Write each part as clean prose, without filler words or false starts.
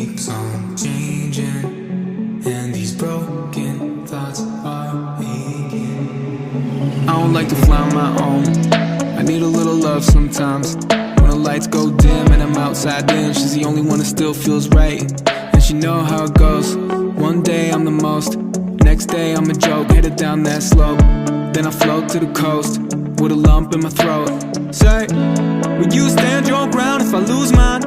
keeps on changing, and these broken thoughts are aching. I don't like to fly on my own, I need a little love sometimes. When the lights go dim and I'm outside in, she's the only one that still feels right. And she know how it goes, one day I'm the most, next day I'm a joke, headed down that slope. Then I float to the coast, with a lump in my throat. Say, will you stand your ground if I lose mine?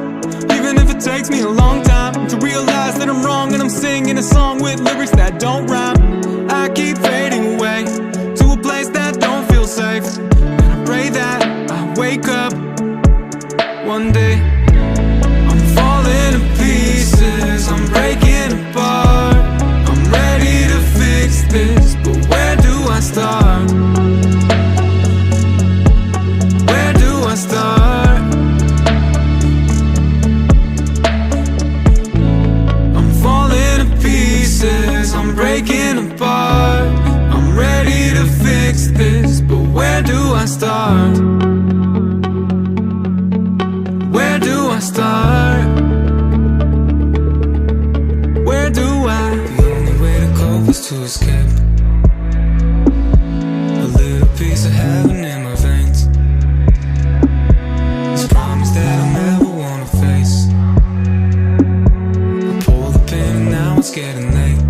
Even if it takes me a long time to realize that I'm wrong and I'm singing a song with lyrics that don't rhyme. I keep fading away to a place that don't feel safe, and I pray that I wake up one day. I'm falling to pieces, I'm breaking apart. I'm ready to fix this, but where do I start? Where do I start? I'm falling to pieces, I'm breaking apart. I'm ready to fix this, but where do I start? Where do I start? Where do I? The only way to cope is to escape. A little piece of heaven in my veins. This promise that I'll never wanna face. I pulled the pin and now it's getting late.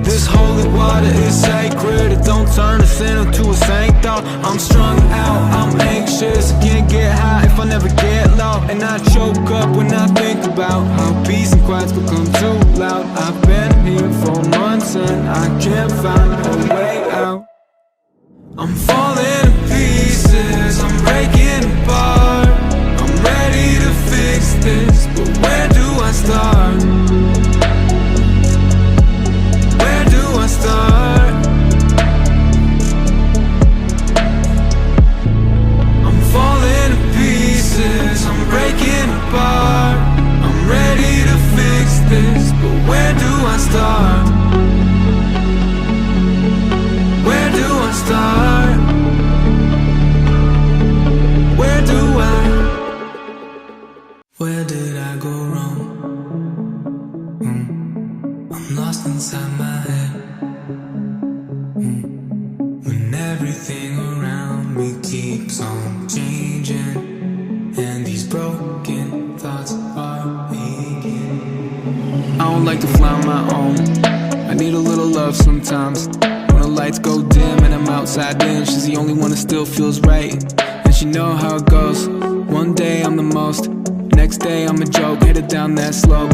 This holy water is sacred, it don't turn a sinner to a saint though. I'm strung out, I'm anxious, I can't get high if I never get low. And I choke up when I think about how peace and quiet's become too loud. I've been here for months and I can't find a way out. I'm falling to pieces, I'm breaking apart. I'm ready to fix this, but where do I start? Where do I start? I'm falling to pieces, I'm breaking apart. I'm ready to fix this, but where do I start? Where do I start? Where do I? Where did I go wrong? I'm lost inside my head. When everything around me keeps on changing, and these broken thoughts are aching. I don't like to fly on my own, I need a little love sometimes. When the lights go dim and I'm outside in, she's the only one that still feels right. And she know how it goes, one day I'm the most, next day I'm a joke, headed down that slope.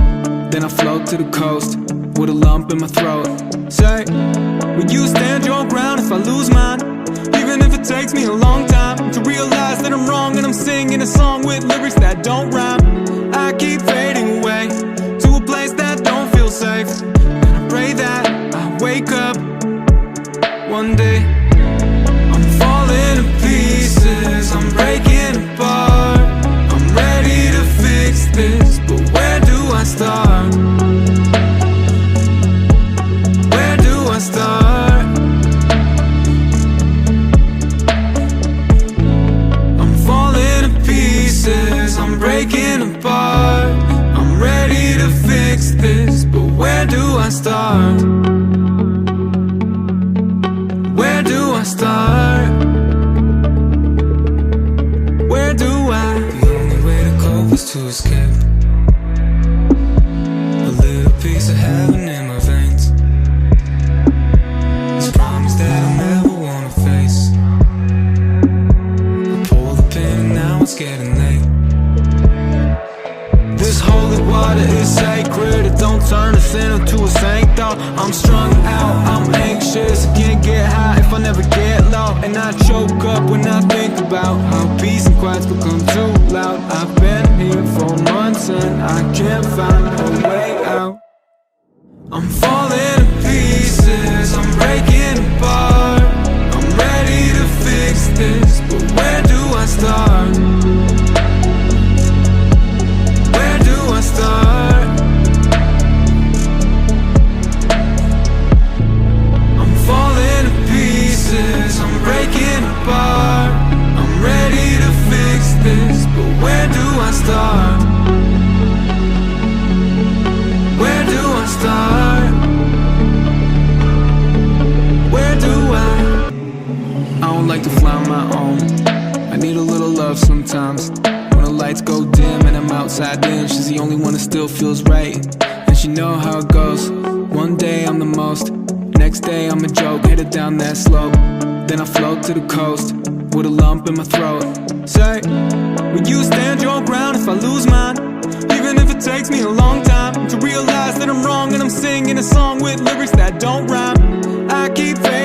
Then I float to the coast, with a lump in my throat. Say, will you stand your ground if I lose mine? Even if it takes me a long time to realize that I'm wrong and I'm singing a song with lyrics that don't rhyme. I keep fading away to a place that don't feel safe, and I pray that I wake up one day. I'm falling to pieces, I'm breaking apart. I'm ready to fix this, but where do I start? Where do I start? I'm falling to pieces, I'm breaking apart. I'm ready to fix this, but where do I start? Where do I start? Where do I? The only way to cope is to escape. A little piece of heaven in my veins. This promise that I'll never wanna face. I pulled the pin and now it's getting late. This holy water is sacred, it don't turn a sinner to a saint though. I'm strung out, I'm anxious, I can't get high if I never get low. And I choke up when I think about how peace and quiet's become too loud. I've been here for months and I can't find a way out. I'm falling to pieces, I'm breaking apart. I'm ready to fix this, but where do I start? Where do I start? I'm falling to pieces, I'm breaking apart. I'm ready to fix this, but where do I start? upside down. She's the only one that still feels right, and she know how it goes. One day I'm the most, next day I'm a joke. Headed down that slope, then I float to the coast with a lump in my throat. Say, will you stand your ground if I lose mine? Even if it takes me a long time to realize that I'm wrong, and I'm singing a song with lyrics that don't rhyme. I keep faith